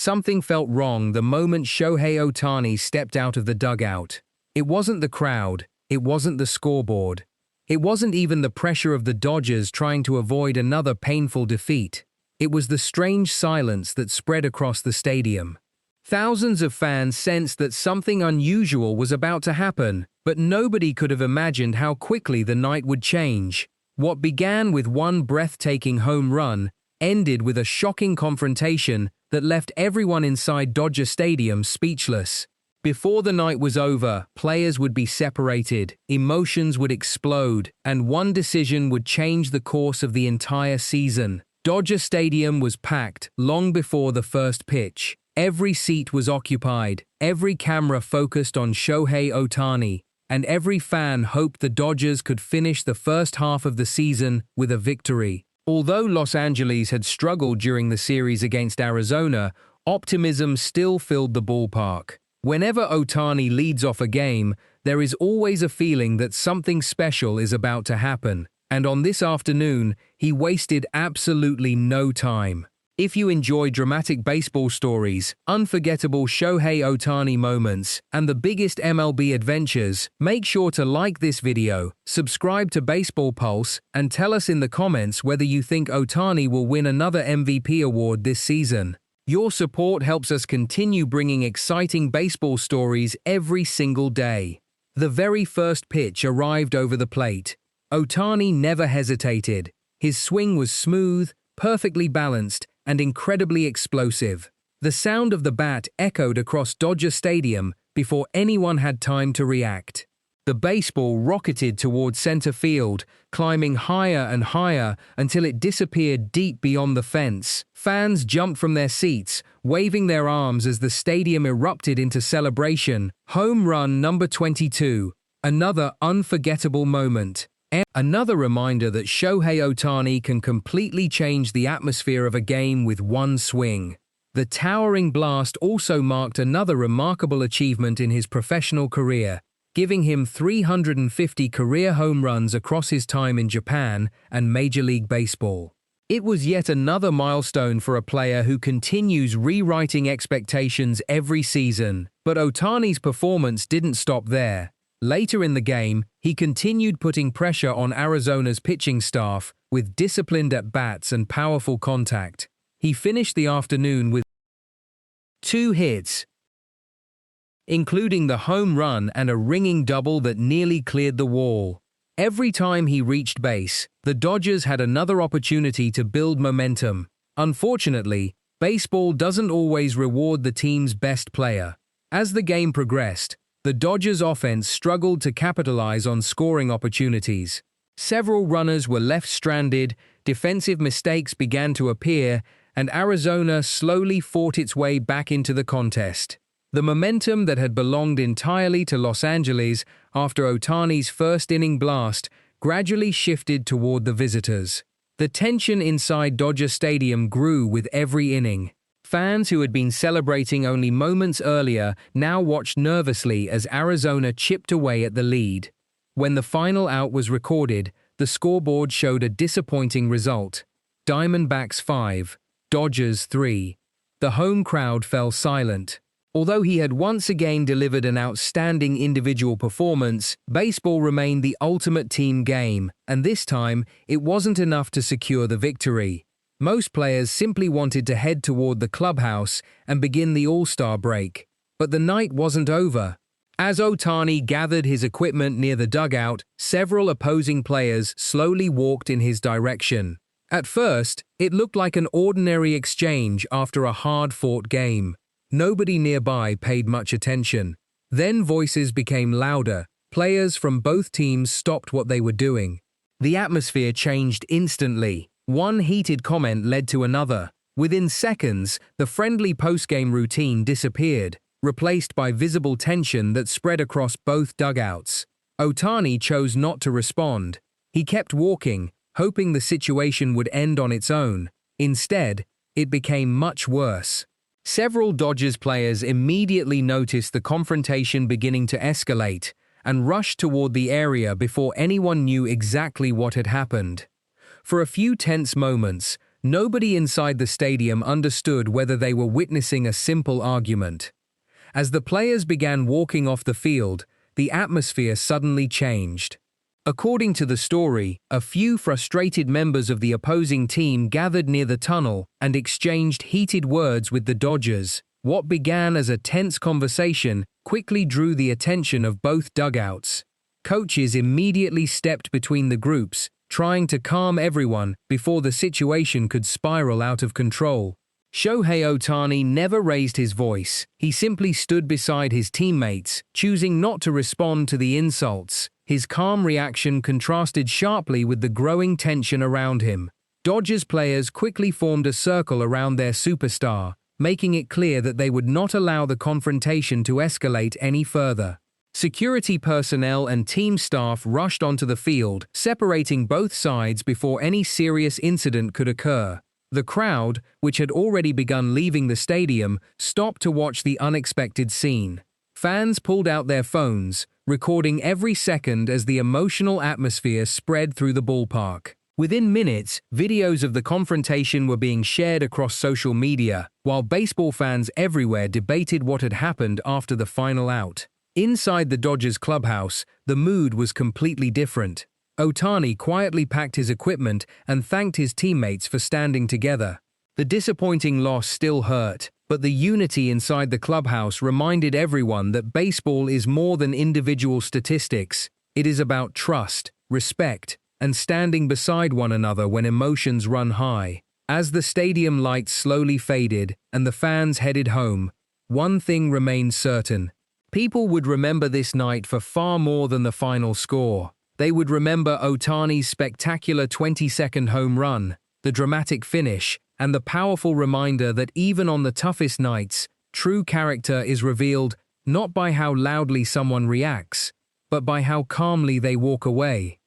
something felt wrong the moment Shohei Ohtani stepped out of the dugout. It wasn't the crowd, it wasn't the scoreboard. It wasn't even the pressure of the Dodgers trying to avoid another painful defeat. It was the strange silence that spread across the stadium. Thousands of fans sensed that something unusual was about to happen, but nobody could have imagined how quickly the night would change. What began with one breathtaking home run ended with a shocking confrontation that left everyone inside Dodger Stadium speechless. Before the night was over, players would be separated, emotions would explode, and one decision would change the course of the entire season. Dodger Stadium was packed long before the first pitch. Every seat was occupied, every camera focused on Shohei Ohtani, and every fan hoped the Dodgers could finish the first half of the season with a victory. Although Los Angeles had struggled during the series against Arizona, optimism still filled the ballpark. Whenever Ohtani leads off a game, there is always a feeling that something special is about to happen, and on this afternoon, he wasted absolutely no time. If you enjoy dramatic baseball stories, unforgettable Shohei Ohtani moments, and the biggest MLB adventures, make sure to like this video, subscribe to Baseball Pulse, and tell us in the comments whether you think Ohtani will win another MVP award this season. Your support helps us continue bringing exciting baseball stories every single day. The very first pitch arrived over the plate. Ohtani never hesitated. His swing was smooth, perfectly balanced, and incredibly explosive. The sound of the bat echoed across Dodger Stadium before anyone had time to react. The baseball rocketed toward center field, climbing higher and higher until it disappeared deep beyond the fence. Fans jumped from their seats, waving their arms as the stadium erupted into celebration. Home run number 22. Another unforgettable moment. Another reminder that Shohei Ohtani can completely change the atmosphere of a game with one swing. The towering blast also marked another remarkable achievement in his professional career, giving him 350 career home runs across his time in Japan and Major League Baseball. It was yet another milestone for a player who continues rewriting expectations every season. But Ohtani's performance didn't stop there. Later in the game, he continued putting pressure on Arizona's pitching staff with disciplined at-bats and powerful contact. He finished the afternoon with 2 hits, including the home run and a ringing double that nearly cleared the wall. Every time he reached base, the Dodgers had another opportunity to build momentum. Unfortunately, baseball doesn't always reward the team's best player. As the game progressed, the Dodgers' offense struggled to capitalize on scoring opportunities. Several runners were left stranded, defensive mistakes began to appear, and Arizona slowly fought its way back into the contest. The momentum that had belonged entirely to Los Angeles after Ohtani's first-inning blast gradually shifted toward the visitors. The tension inside Dodger Stadium grew with every inning. Fans who had been celebrating only moments earlier now watched nervously as Arizona chipped away at the lead. When the final out was recorded, the scoreboard showed a disappointing result. Diamondbacks 5, Dodgers 3. The home crowd fell silent. Although he had once again delivered an outstanding individual performance, baseball remained the ultimate team game, and this time, it wasn't enough to secure the victory. Most players simply wanted to head toward the clubhouse and begin the All-Star break. But the night wasn't over. As Ohtani gathered his equipment near the dugout, several opposing players slowly walked in his direction. At first, it looked like an ordinary exchange after a hard-fought game. Nobody nearby paid much attention. Then voices became louder. Players from both teams stopped what they were doing. The atmosphere changed instantly. One heated comment led to another. Within seconds, the friendly post-game routine disappeared, replaced by visible tension that spread across both dugouts. Ohtani chose not to respond. He kept walking, hoping the situation would end on its own. Instead, it became much worse. Several Dodgers players immediately noticed the confrontation beginning to escalate and rushed toward the area before anyone knew exactly what had happened. For a few tense moments, Nobody inside the stadium understood whether they were witnessing a simple argument. As the players began walking off the field, the atmosphere suddenly changed. According to the story, a few frustrated members of the opposing team gathered near the tunnel and exchanged heated words with the Dodgers. What began as a tense conversation quickly drew the attention of both dugouts. Coaches immediately stepped between the groups, trying to calm everyone before the situation could spiral out of control. Shohei Ohtani never raised his voice. He simply stood beside his teammates, choosing not to respond to the insults. His calm reaction contrasted sharply with the growing tension around him. Dodgers players quickly formed a circle around their superstar, making it clear that they would not allow the confrontation to escalate any further. Security personnel and team staff rushed onto the field, separating both sides before any serious incident could occur. The crowd, which had already begun leaving the stadium, stopped to watch the unexpected scene. Fans pulled out their phones, recording every second as the emotional atmosphere spread through the ballpark. Within minutes, videos of the confrontation were being shared across social media, while baseball fans everywhere debated what had happened after the final out. Inside the Dodgers clubhouse, the mood was completely different. Ohtani quietly packed his equipment and thanked his teammates for standing together. The disappointing loss still hurt, but the unity inside the clubhouse reminded everyone that baseball is more than individual statistics. It is about trust, respect, and standing beside one another when emotions run high. As the stadium lights slowly faded and the fans headed home, one thing remained certain. People would remember this night for far more than the final score. They would remember Ohtani's spectacular 20-second home run, the dramatic finish, and the powerful reminder that even on the toughest nights, true character is revealed not by how loudly someone reacts, but by how calmly they walk away.